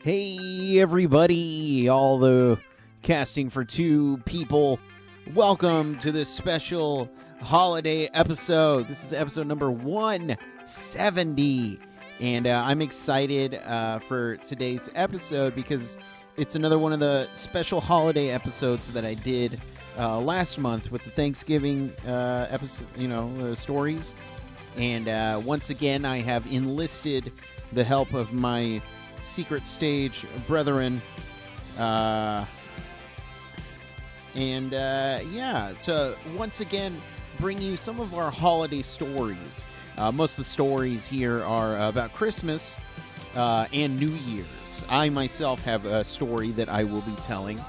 Hey, everybody, all the casting for two people. Welcome to this special holiday episode. This is episode number 170. And I'm excited for today's episode because it's another one of the special holiday episodes that I did last month with the Thanksgiving episode, stories. And once again, I have enlisted the help of my secret stage brethren, to once again bring you some of our holiday stories. Most of the stories here are about Christmas and New Year's. I myself have a story that I will be telling,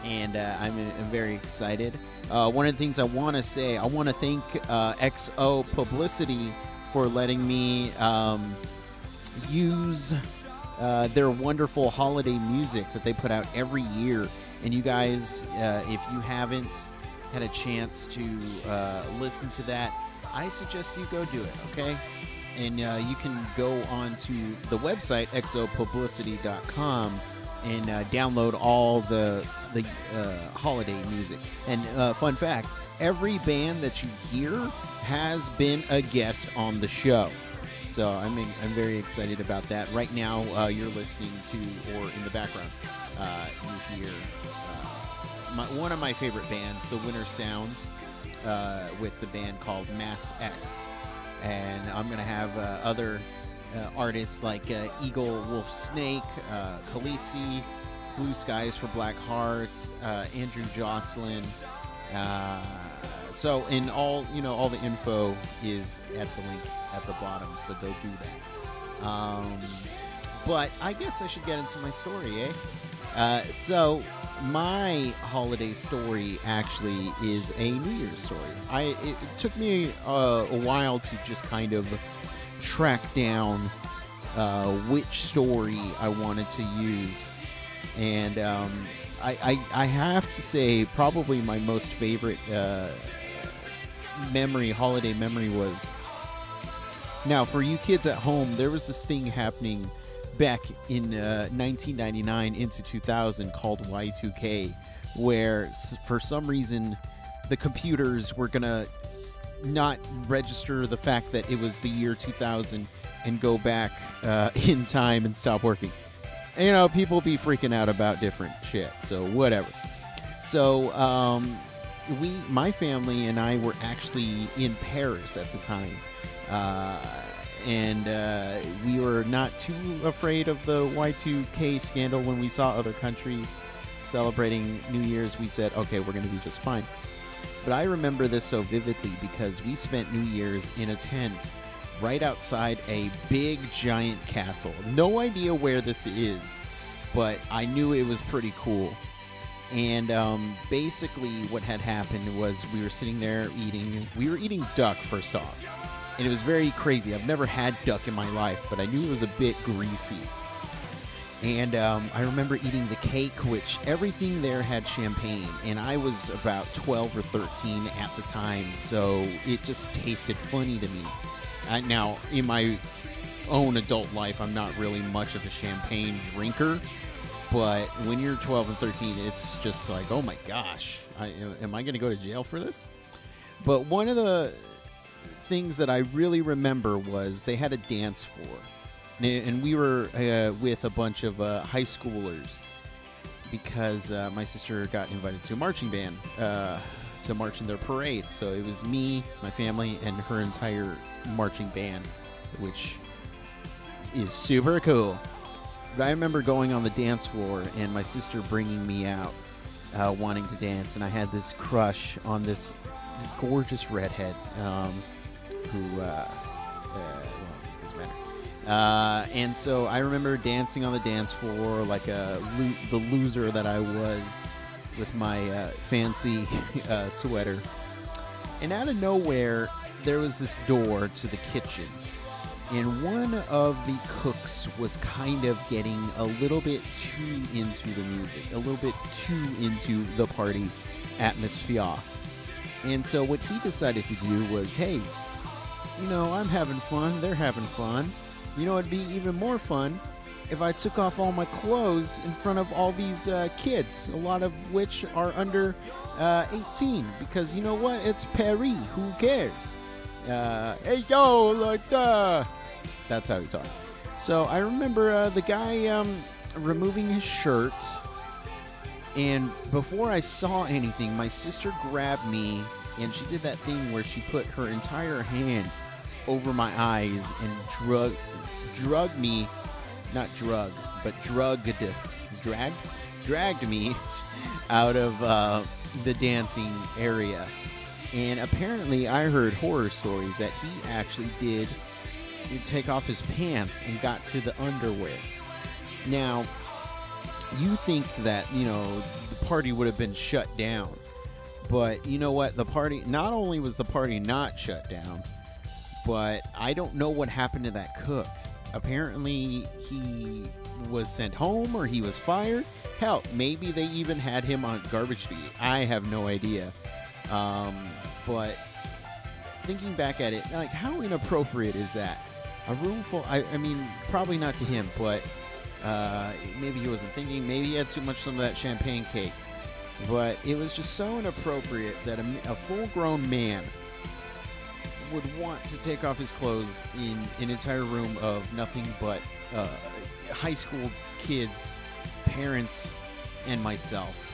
and I'm very excited. One of the things I want to say, I want to thank XO Publicity for letting me use their wonderful holiday music that they put out every year. And you guys, if you haven't had a chance to listen to that, I suggest you go do it, okay? And you can go on to the website, xopublicity.com, and download all the holiday music. And fun fact, every band that you hear has been a guest on the show. So I'm very excited about that. Right now, you're listening to, or in the background, you hear one of my favorite bands, the Winter Sounds, with the band called Mass X. And I'm going to have other artists like Eagle Wolf Snake, Khaleesi, Blue Skies for Black Hearts, Andrew Jocelyn. So in all the info is at the link at the bottom, so go do that. But I guess I should get into my story, eh? So my holiday story actually is a New Year's story. It took me a while to just kind of track down which story I wanted to use, and I have to say probably my most favorite holiday memory was... Now, for you kids at home, there was this thing happening back in 1999 into 2000 called Y2K, where for some reason the computers were going to not register the fact that it was the year 2000 and go back in time and stop working. And, people be freaking out about different shit, so whatever. So, my family and I were actually in Paris at the time. And we were not too afraid of the Y2K scandal. When we saw other countries celebrating New Year's, we said, okay, we're going to be just fine. But I remember this so vividly because we spent New Year's in a tent right outside a big, giant castle. No idea where this is, but I knew it was pretty cool. And basically what had happened was we were sitting there eating. We were eating duck, first off. And it was very crazy. I've never had duck in my life, but I knew it was a bit greasy. And I remember eating the cake, which everything there had champagne. And I was about 12 or 13 at the time, so it just tasted funny to me. Now, in my own adult life, I'm not really much of a champagne drinker. But when you're 12 and 13, it's just like, oh my gosh, am I going to go to jail for this? But one of the things that I really remember was they had a dance floor, and we were with a bunch of high schoolers because my sister got invited to a marching band to march in their parade. So it was me, my family, and her entire marching band, which is super cool. But I remember going on the dance floor and my sister bringing me out wanting to dance, and I had this crush on this gorgeous redhead who it doesn't matter. And so I remember dancing on the dance floor like the loser that I was with my fancy sweater. And out of nowhere, there was this door to the kitchen. And one of the cooks was kind of getting a little bit too into the music, a little bit too into the party atmosphere. And so what he decided to do was, hey, I'm having fun, they're having fun. It'd be even more fun if I took off all my clothes in front of all these kids, a lot of which are under 18, because you know what? It's Paris. Who cares? Hey, yo, like, that's how he talked. So I remember the guy removing his shirt, and before I saw anything, my sister grabbed me, and she did that thing where she put her entire hand over my eyes and dragged me out of the dancing area. And apparently I heard horror stories that he actually did take off his pants and got to the underwear. Now, you think that, the party would have been shut down. But you know what? The party, not only was the party not shut down, but I don't know what happened to that cook. Apparently, he was sent home or he was fired. Hell, maybe they even had him on garbage duty. I have no idea. But thinking back at it, like, how inappropriate is that? A room full, I mean, probably not to him, but maybe he wasn't thinking. Maybe he had too much some of that champagne cake. But it was just so inappropriate that a full-grown man would want to take off his clothes in an entire room of nothing but high school kids, parents, and myself.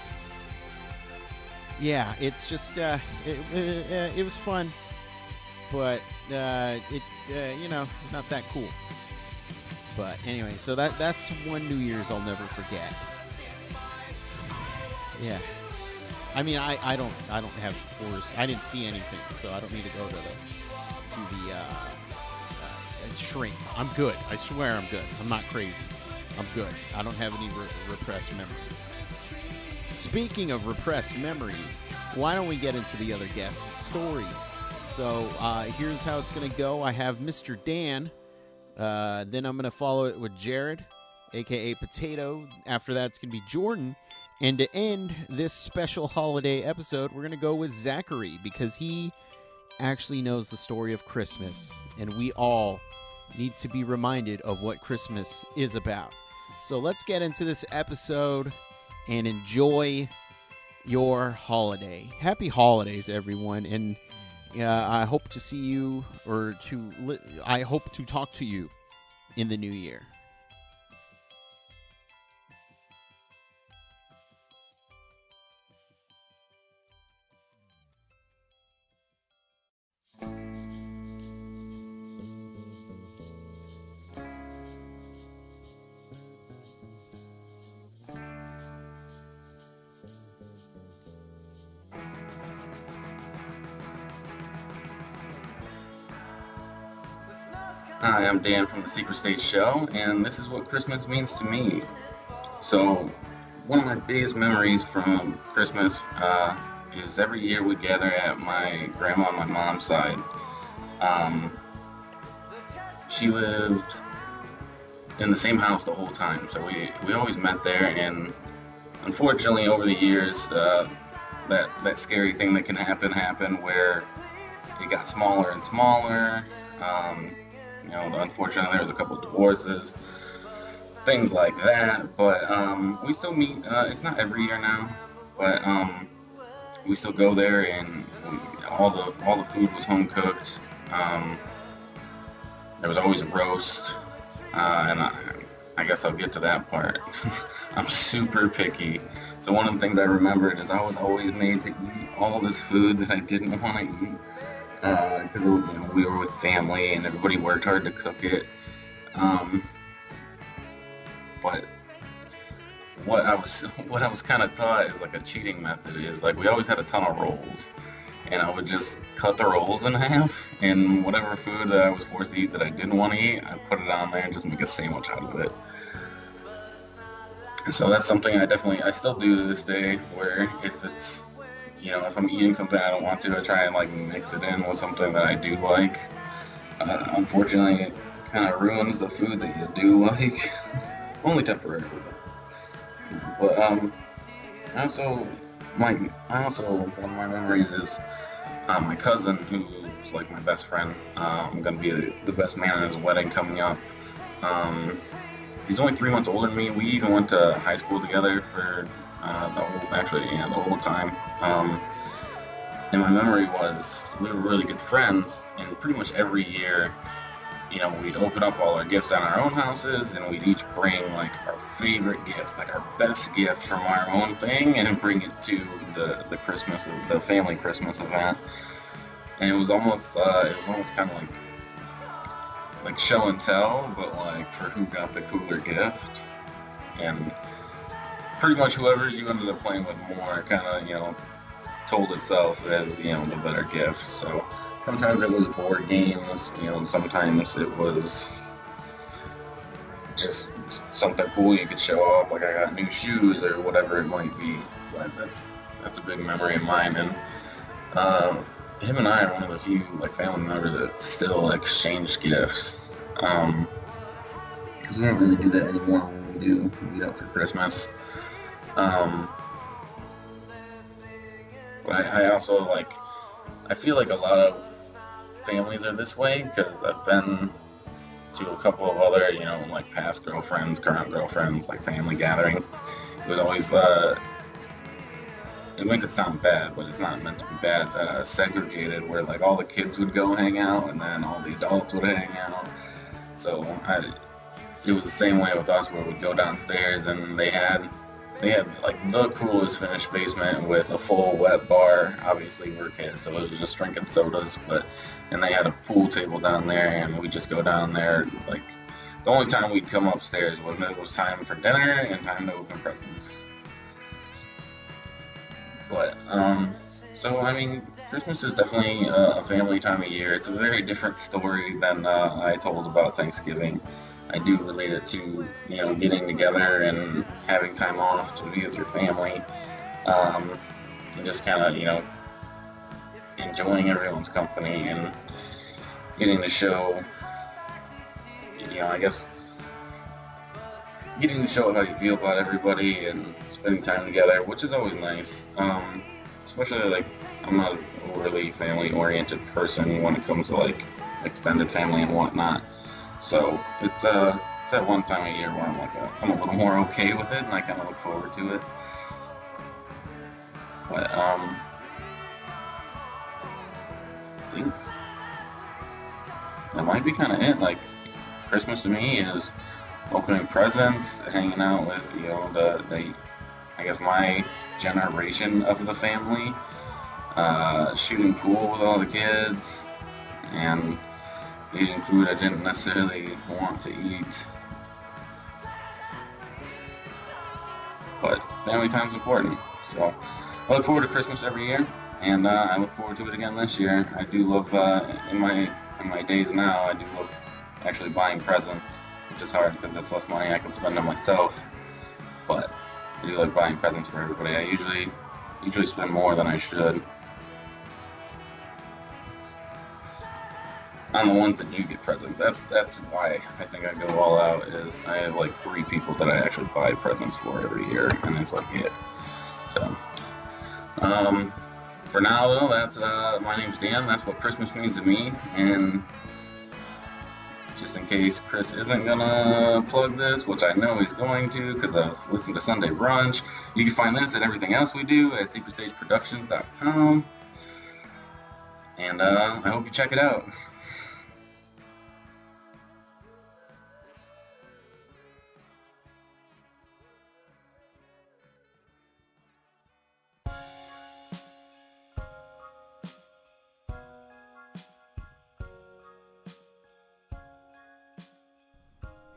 Yeah, it's just it was fun, but not that cool. But anyway, so that's one New Year's I'll never forget. Yeah, I mean, I don't have force. I didn't see anything, so I don't need to go to the shrink. I'm good. I swear I'm good. I'm not crazy. I'm good. I don't have any repressed memories. Speaking of repressed memories, why don't we get into the other guests' stories? So here's how it's going to go. I have Mr. Dan. Then I'm going to follow it with Jared, a.k.a. Potato. After that, it's going to be Jordan. And to end this special holiday episode, we're going to go with Zachary, because he actually knows the story of Christmas, and we all need to be reminded of what Christmas is about. So let's get into this episode and enjoy your holiday. Happy holidays, everyone, and I hope to see you, I hope to talk to you in the new year. Hi, I'm Dan from the Secret State Show, and this is what Christmas means to me. So, one of my biggest memories from Christmas is every year we gather at my grandma on my mom's side. She lived in the same house the whole time, so we always met there, and unfortunately over the years, that scary thing that can happen where it got smaller and smaller. Unfortunately, there was a couple of divorces, things like that. But we still meet. It's not every year now, but we still go there, and all the food was home cooked. There was always a roast, and I guess I'll get to that part. I'm super picky, so one of the things I remembered is I was always made to eat all this food that I didn't want to eat. Because we were with family and everybody worked hard to cook it. But what I was kind of taught is like a cheating method is like we always had a ton of rolls, and I would just cut the rolls in half, and whatever food that I was forced to eat that I didn't want to eat, I'd put it on there and just make a sandwich out of it. And so that's something I still do to this day, where if it's if I'm eating something I don't want to, I try and like mix it in with something that I do like. Unfortunately, it kind of ruins the food that you do like, only temporarily. But also one of my memories is my cousin, who's like my best friend. I'm gonna be the best man at his wedding coming up. He's only 3 months older than me. We even went to high school together for the whole time. And my memory was we were really good friends, and pretty much every year, we'd open up all our gifts at our own houses, and we'd each bring like our favorite gift, like our best gift from our own thing, and bring it to the family Christmas event. And it was almost kind of like show and tell, but like for who got the cooler gift, and pretty much whoever you ended up playing with more, kind of told itself as the better gift. So sometimes it was board games, sometimes it was just something cool you could show off, like I got new shoes or whatever it might be. But that's a big memory of mine, and him and I are one of the few like family members that still exchange gifts. Because we don't really do that anymore when we do meet up for Christmas. But I also I feel like a lot of families are this way, because I've been to a couple of other, like past girlfriends, current girlfriends, like family gatherings. It was always, it makes it sound bad, but it's not meant to be bad, segregated, where like all the kids would go hang out and then all the adults would hang out. So it was the same way with us, where we'd go downstairs and they had like the coolest finished basement with a full wet bar. Obviously we're kids, so it was just drinking sodas, and they had a pool table down there, and we just go down there. Like the only time we'd come upstairs when it was time for dinner and time to open presents. But so I mean, Christmas is definitely a family time of year. It's a very different story than I told about Thanksgiving. I do relate it to, getting together and having time off to be with your family, and just kind of, enjoying everyone's company and getting to show, I guess, getting to show how you feel about everybody and spending time together, which is always nice. Especially like I'm not an overly family-oriented person when it comes to like extended family and whatnot. So it's that one time of year where I'm a little more okay with it, and I kind of look forward to it. But I think that might be kind of it. Like Christmas to me is opening presents, hanging out with the I guess my generation of the family, shooting pool with all the kids, and eating food I didn't necessarily want to eat. But family time's important. So I look forward to Christmas every year, and I look forward to it again this year. I do love in my days now. I do love actually buying presents, which is hard because that's less money I can spend on myself. But I do like buying presents for everybody. I usually spend more than I should on the ones that do get presents. That's why I think I go all out. Is I have like 3 people that I actually buy presents for every year, and it's like it. So, for now though, that's my name's Dan. That's what Christmas means to me, and just in case Chris isn't gonna plug this, which I know he's going to because I've listened to Sunday Brunch, you can find this and everything else we do at secretstageproductions.com, and I hope you check it out.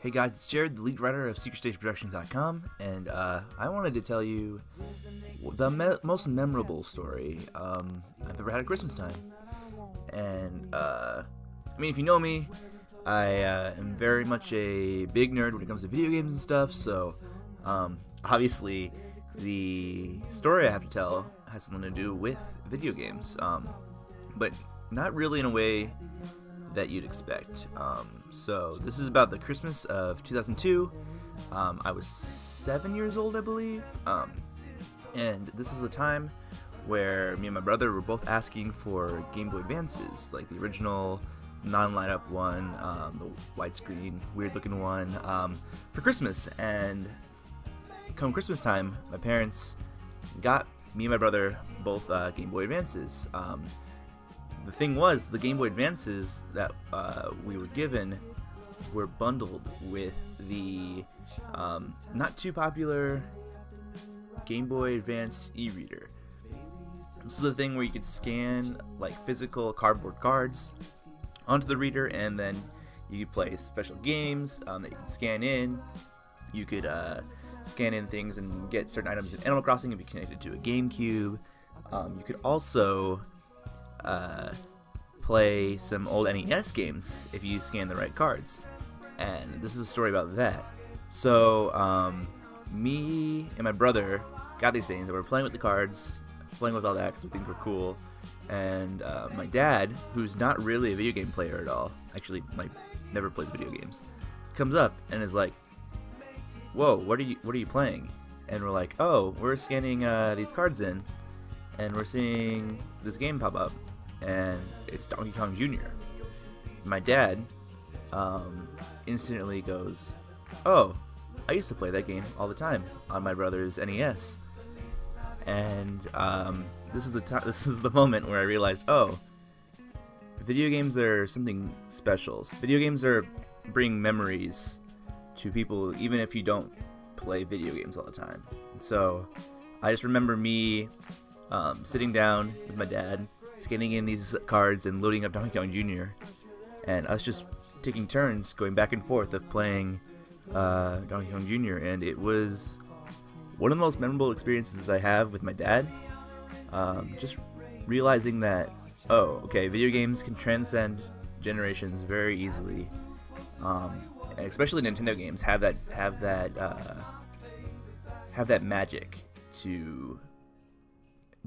Hey guys, it's Jared, the lead writer of SecretStageProductions.com, and I wanted to tell you the most memorable story I've ever had at Christmas time. And, I mean, if you know me, I am very much a big nerd when it comes to video games and stuff, so obviously the story I have to tell has something to do with video games, but not really in a way that you'd expect. So this is about the Christmas of 2002. I was 7 years old, I believe, and this is the time where me and my brother were both asking for Game Boy Advances, like the original non-lineup one, the widescreen, weird-looking one, for Christmas. And come Christmas time, my parents got me and my brother both Game Boy Advances. The thing was, the Game Boy Advances that we were given were bundled with the not too popular Game Boy Advance e-reader. This is a thing where you could scan like physical cardboard cards onto the reader, and then you could play special games that you could scan in. You could scan in things and get certain items in Animal Crossing and be connected to a GameCube. You could also play some old NES games if you scan the right cards. And this is a story about that. So, me and my brother got these things, and we were playing with the cards, playing with all that because we think we're cool. And my dad, who's not really a video game player at all, actually like never plays video games, comes up and is like, "Whoa, what are you playing?" And we're like, "Oh, we're scanning these cards in, and we're seeing this game pop up, and it's Donkey Kong Jr." My dad instantly goes, "Oh, I used to play that game all the time on my brother's NES." And this is the moment where I realized, oh, video games are something special. Video games bring memories to people, even if you don't play video games all the time. And so I just remember me sitting down with my dad, scanning in these cards and loading up Donkey Kong Jr. and us just taking turns going back and forth of playing Donkey Kong Jr. And it was one of the most memorable experiences I have with my dad. Just realizing that, oh, okay, video games can transcend generations very easily, and especially Nintendo games have that magic to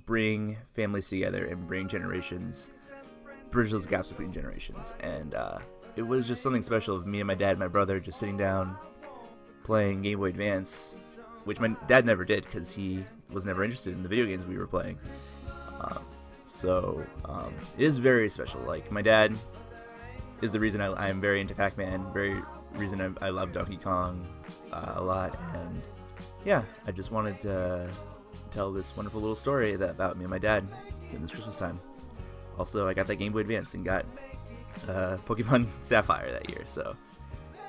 bring families together and bridge those gaps between generations. And it was just something special of me and my dad and my brother just sitting down playing Game Boy Advance, which my dad never did because he was never interested in the video games we were playing. So it is very special. Like, my dad is the reason I am very into Pac-Man, very reason I love Donkey Kong a lot. And yeah, I just wanted to tell this wonderful little story about me and my dad in this Christmas time. Also, I got that Game Boy Advance and got Pokemon Sapphire that year,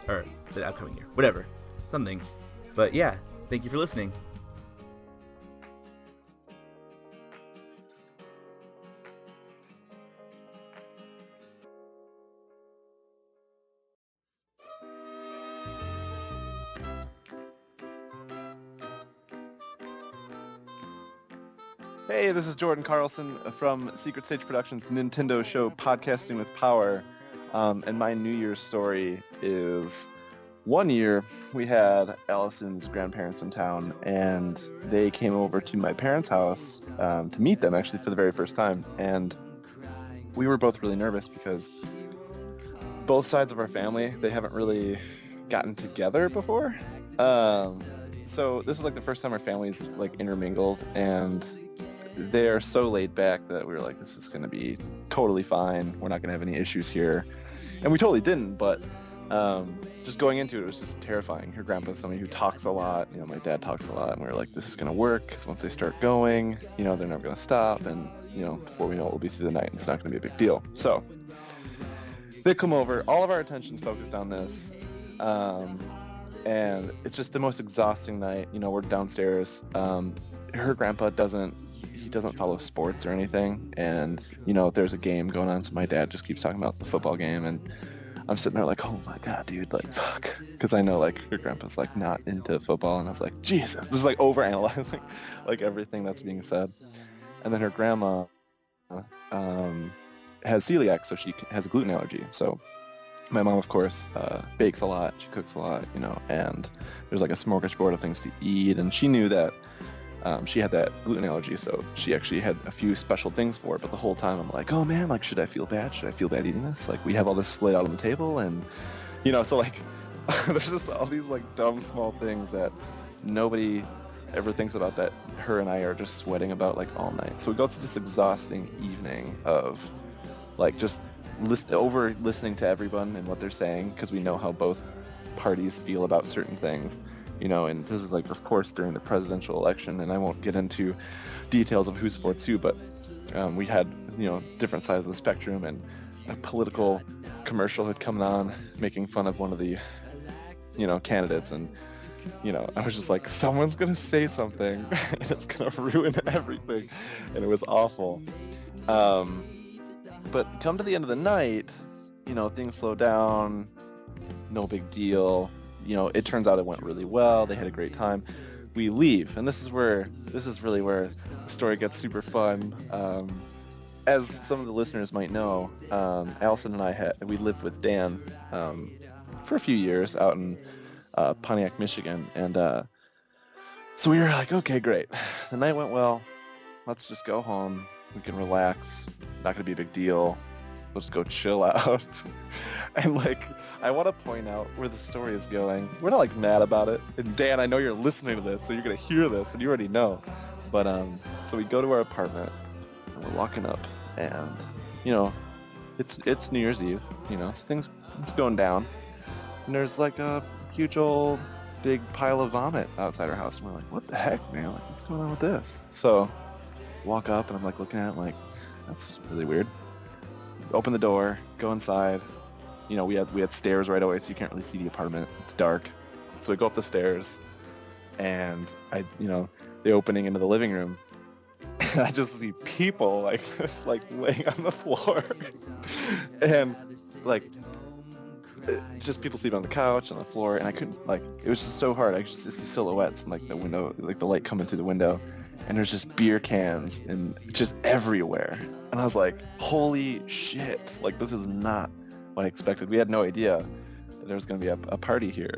or the upcoming year, whatever, something. But yeah, thank you for listening. Hey, this is Jordan Carlson from Secret Stage Productions' Nintendo show Podcasting with Power. And my New Year's story is, one year we had Allison's grandparents in town, and they came over to my parents' house to meet them, actually, for the very first time. And we were both really nervous because both sides of our family, they haven't really gotten together before. So this is like the first time our families like intermingled, and they're so laid back that we were like, this is going to be totally fine. We're not going to have any issues here. And we totally didn't, but just going into it was just terrifying. Her grandpa's somebody who talks a lot. You know, my dad talks a lot, and we were like, this is going to work, because once they start going, you know, they're never going to stop, and, you know, before we know it, we'll be through the night, and it's not going to be a big deal. So they come over. All of our attention's focused on this, and it's just the most exhausting night. You know, we're downstairs. Her grandpa doesn't follow sports or anything, and you know, if there's a game going on, so my dad just keeps talking about the football game, and I'm sitting there like, oh my god, dude, like, fuck, because I know like your grandpa's like not into football, and I was like, Jesus, this is like overanalyzing like everything that's being said. And then her grandma has celiac, so she has a gluten allergy. So my mom, of course, bakes a lot, she cooks a lot, you know, and there's like a smorgasbord of things to eat, and she knew that she had that gluten allergy, so she actually had a few special things for it. But the whole time I'm like, oh man, like, should I feel bad? Should I feel bad eating this? Like, we have all this laid out on the table, and, you know, so like, there's just all these like dumb small things that nobody ever thinks about, that her and I are just sweating about like all night. So we go through this exhausting evening of like just over listening to everyone and what they're saying, because we know how both parties feel about certain things, and this is like, of course, during the presidential election, and I won't get into details of who supports who, but we had, different sides of the spectrum, and a political commercial had come on making fun of one of the, candidates, and, I was just like, someone's gonna say something and it's gonna ruin everything, and it was awful. But come to the end of the night, things slow down, no big deal. It turns out it went really well. They had a great time. We leave, and this is really where the story gets super fun. As some of the listeners might know, Allison and we lived with Dan for a few years out in Pontiac, Michigan, and so we were like, okay, great. The night went well. Let's just go home. We can relax. Not gonna be a big deal. We'll just go chill out. And I want to point out where the story is going. We're not mad about it. And Dan, I know you're listening to this, so you're gonna hear this, and you already know. But so we go to our apartment, and we're walking up, and it's New Year's Eve, so things going down, and there's a huge old big pile of vomit outside our house, and we're like, what the heck, man? What's going on with this? So walk up, and I'm looking at it that's really weird. Open the door, go inside. We had stairs right away, so you can't really see the apartment. It's dark. So we go up the stairs, and the opening into the living room, and I just see people just laying on the floor. And just people sleeping on the couch, on the floor, and I couldn't, it was just so hard. I could just see silhouettes in the window, the light coming through the window. And there's just beer cans and just everywhere. And I was like, holy shit. This is not what I expected. We had no idea that there was going to be a party here.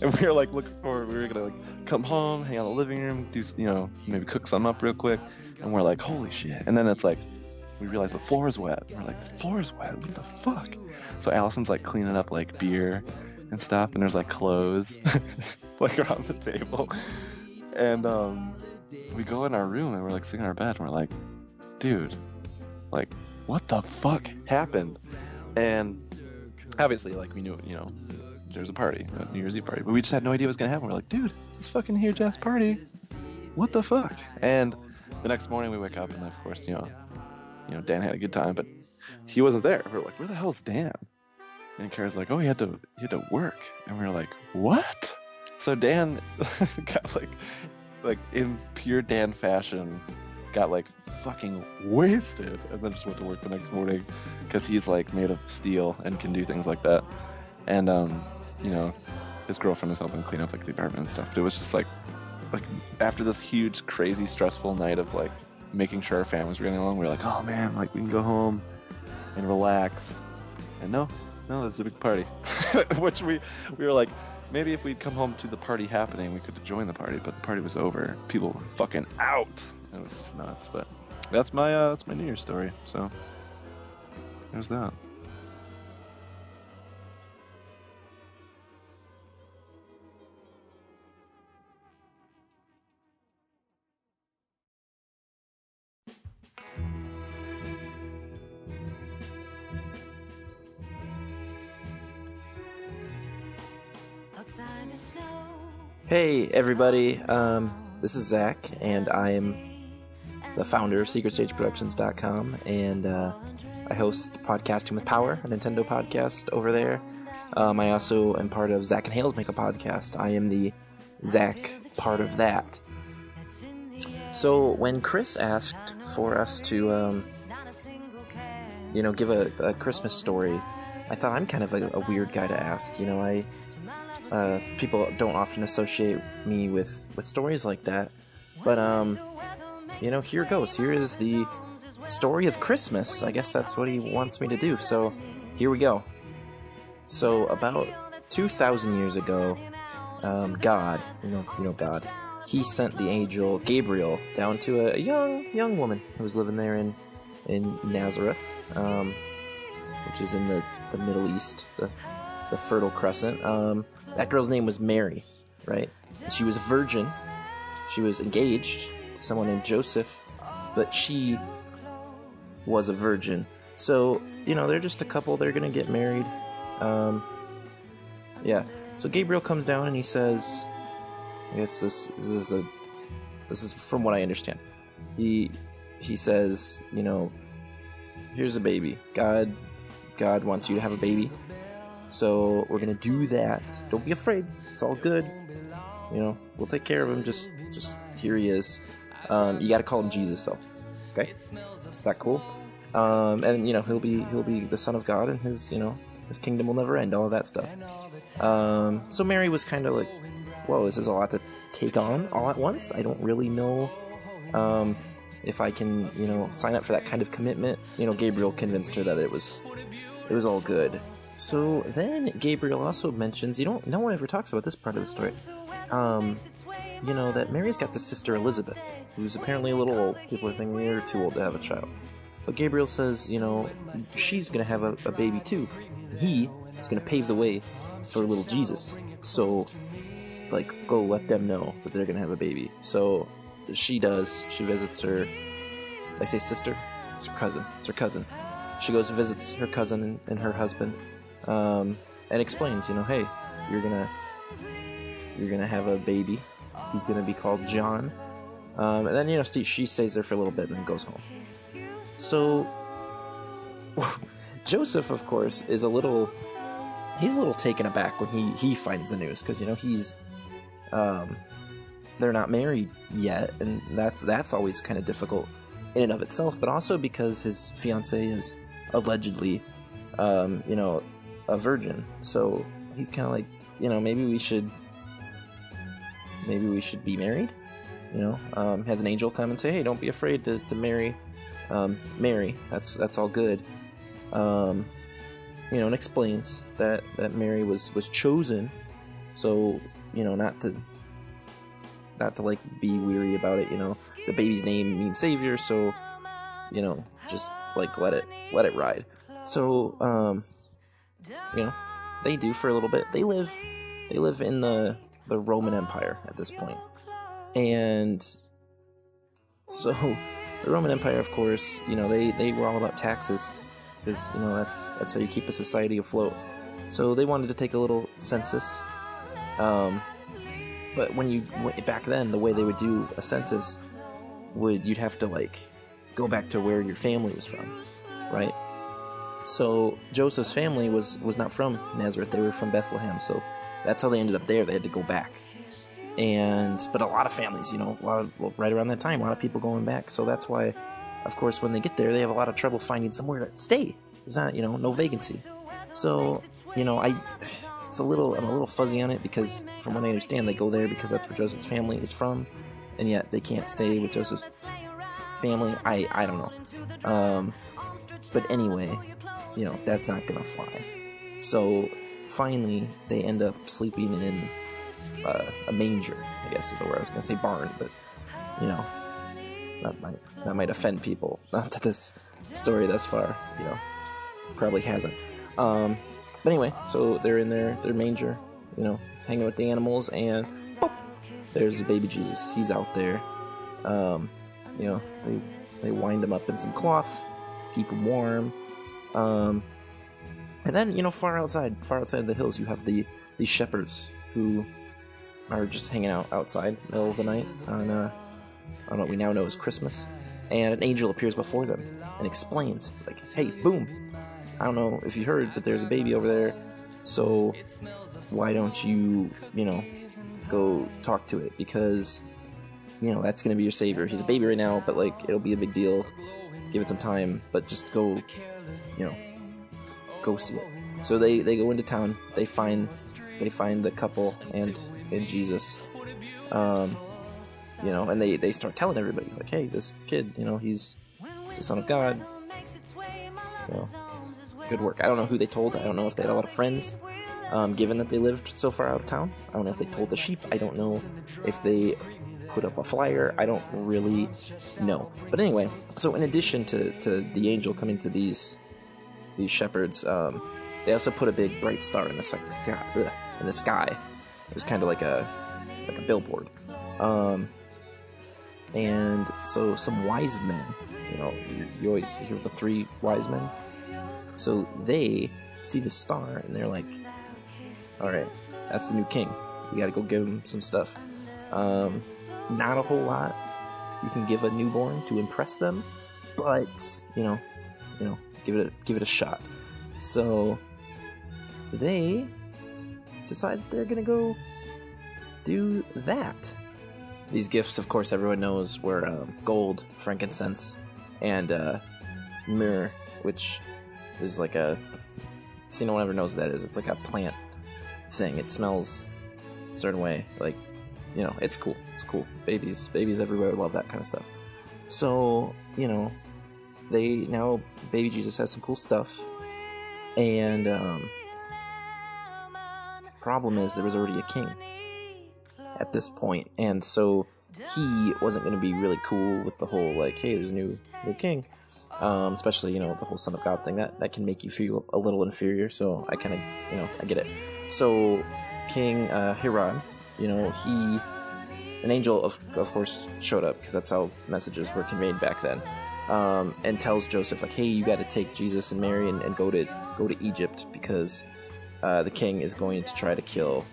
And we were looking forward. We were going to come home, hang out in the living room, do, maybe cook something up real quick. And we're like, holy shit. And then it's we realize the floor is wet. We're like, the floor is wet? What the fuck? So Allison's cleaning up beer and stuff. And there's clothes around the table. And, we go in our room, and we're sitting in our bed, and we're like, dude, what the fuck happened? And obviously, we knew, there's a party, a New Year's Eve party, but we just had no idea what was gonna happen. We're like, dude, it's fucking huge ass party. What the fuck? And the next morning we wake up, and of course, Dan had a good time, but he wasn't there. We're like, where the hell's Dan? And Kara's like, oh, he had to work. And we were like, what? So Dan got in pure Dan fashion, got fucking wasted, and then just went to work the next morning, because he's made of steel and can do things like that. And his girlfriend was helping clean up the apartment and stuff. But it was just after this huge, crazy, stressful night of making sure our families were getting along, we were like, oh man, we can go home and relax. And no, it was a big party. Which we were like, maybe if we'd come home to the party happening, we could have joined the party, but the party was over. People were fucking out. It was just nuts. But that's my New Year's story. So there's that. Hey everybody, this is Zach, and I am the founder of SecretStageProductions.com, and I host Podcasting with Power, a Nintendo podcast over there. I also am part of Zach and Hales Make a Podcast. I am the Zach part of that. So when Chris asked for us to, give a Christmas story, I thought I'm kind of a weird guy to ask. People don't often associate me with stories like that, but here goes. Here is the story of Christmas. I guess that's what he wants me to do, so here we go. So about 2,000 years ago, God, God, he sent the angel Gabriel down to a young woman who was living there in Nazareth, which is in the Middle East, the Fertile Crescent. That girl's name was Mary, right? She was a virgin. She was engaged to someone named Joseph, but she was a virgin. So, they're just a couple. They're going to get married. Yeah. So Gabriel comes down and he says, I guess this is from what I understand. He says, here's a baby. God wants you to have a baby. So we're going to do that. Don't be afraid. It's all good. We'll take care of him. Just here he is. You got to call him Jesus though. Okay? Is that cool? And he'll be the son of God, and his kingdom will never end, all of that stuff. So Mary was kind of like, whoa, this is a lot to take on all at once. I don't really know if I can sign up for that kind of commitment. Gabriel convinced her that it was all good. So then Gabriel also mentions, no one ever talks about this part of the story, that Mary's got this sister Elizabeth, who's apparently a little old. People are thinking you're too old to have a child. But Gabriel says, she's going to have a baby too. He is going to pave the way for little Jesus. So, go let them know that they're going to have a baby. So she does. She visits her, I say sister? It's her cousin. It's her cousin. She goes and visits her cousin and her husband, and explains, hey, you're gonna have a baby. He's gonna be called John. And then she stays there for a little bit and then goes home. So Joseph, of course, is a little taken aback when he finds the news, because he's they're not married yet, and that's always kind of difficult in and of itself, but also because his fiancée is allegedly a virgin. So he's kind of like, maybe we should be married. Has an angel come and say, hey, don't be afraid to marry Mary. That's all good. And explains that Mary was chosen, so not to be weary about it. The baby's name means savior, so just let it ride. So they do for a little bit. They live in the Roman Empire at this point. And so the Roman Empire, of course, they were all about taxes, because that's how you keep a society afloat. So they wanted to take a little census. But back then, the way they would do a census you'd have to go back to where your family was from, right? So Joseph's family was not from Nazareth; they were from Bethlehem. So that's how they ended up there. They had to go back, but a lot of families, right around that time, a lot of people going back. So that's why, of course, when they get there, they have a lot of trouble finding somewhere to stay. There's not, no vacancy. So I'm a little fuzzy on it, because from what I understand, they go there because that's where Joseph's family is from, and yet they can't stay with Joseph's family. I don't know. But anyway, that's not gonna fly. So finally, they end up sleeping in a manger, I guess is the word. I was gonna say barn, but that might offend people. Not that this story thus far, probably hasn't. But anyway, so they're in their manger, hanging with the animals, and boop, there's the baby Jesus. He's out there. They wind him up in some cloth, keep him warm. And then, far outside the hills, you have these shepherds who are just hanging out outside, middle of the night, on what we now know as Christmas. And an angel appears before them and explains, hey, boom, I don't know if you heard, but there's a baby over there, so why don't you, go talk to it, because, that's going to be your savior. He's a baby right now, but, it'll be a big deal. Give it some time, but just go, go see it. So they go into town, they find the couple and Jesus, and they start telling everybody, hey, this kid, he's the son of God, good work. I don't know who they told. I don't know if they had a lot of friends, given that they lived so far out of town. I don't know if they told the sheep. I don't know if they put up a flyer. I don't really know. But anyway, so in addition to the angel coming to these shepherds, they also put a big bright star in the sky. It was kind of like a billboard. And so some wise men, you always hear the three wise men. So they see the star, and they're like, all right, that's the new king. We gotta go give him some stuff. Not a whole lot you can give a newborn to impress them, but give it a shot. So they decide that they're gonna go do that. These gifts, of course, everyone knows were gold, frankincense, and myrrh, which is like a... See, no one ever knows what that is. It's like a plant thing. It smells a certain way. Like, it's cool. It's cool. Babies everywhere love that kind of stuff. So, now baby Jesus has some cool stuff. And problem is there was already a king at this point, and so he wasn't going to be really cool with the whole like, hey, there's a new king, especially the whole Son of God thing that can make you feel a little inferior. So I kind of I get it. So King Herod, an angel of course showed up, because that's how messages were conveyed back then, and tells Joseph like, hey, you got to take Jesus and Mary and go to Egypt, because the king is going to try to kill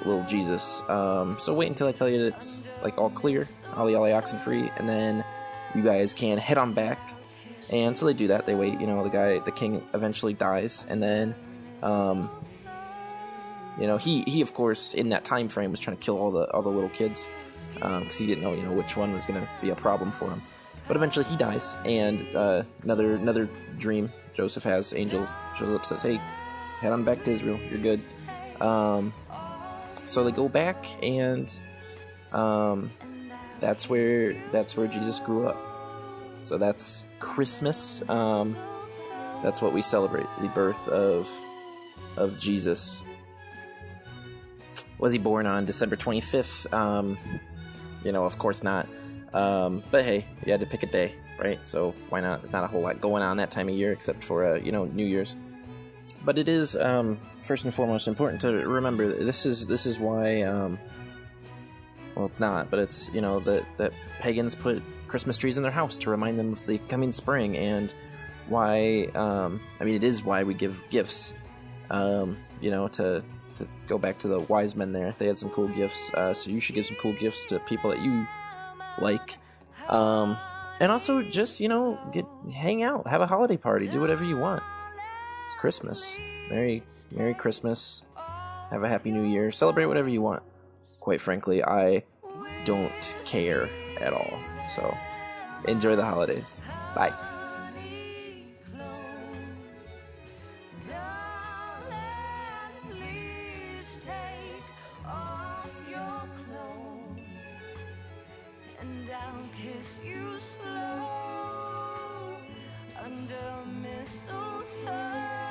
little Jesus. So wait until I tell you that it's like all clear, all oxen free, and then you guys can head on back. And so they do that. They wait. The king eventually dies, and then he of course in that time frame was trying to kill all the little kids, because he didn't know which one was going to be a problem for him. But eventually he dies, and another dream Joseph has, angel shows up, says, hey, head on back to Israel, you're good. So they go back, and that's where Jesus grew up. So that's Christmas. That's what we celebrate, the birth of Jesus. Was he born on December 25th? Of course not. But hey, you had to pick a day, right? So why not? There's not a whole lot going on that time of year except for New Year's. But it is first and foremost important to remember this is why well, it's not, but it's that pagans put Christmas trees in their house to remind them of the coming spring, and why it is why we give gifts, to go back to the wise men there. They had some cool gifts, so you should give some cool gifts to people that you like, and also just hang out, have a holiday party, do whatever you want. It's Christmas. Merry Christmas. Have a happy New Year. Celebrate whatever you want. Quite frankly, I don't care at all. So enjoy the holidays. Bye. Kiss you slow under mistletoe.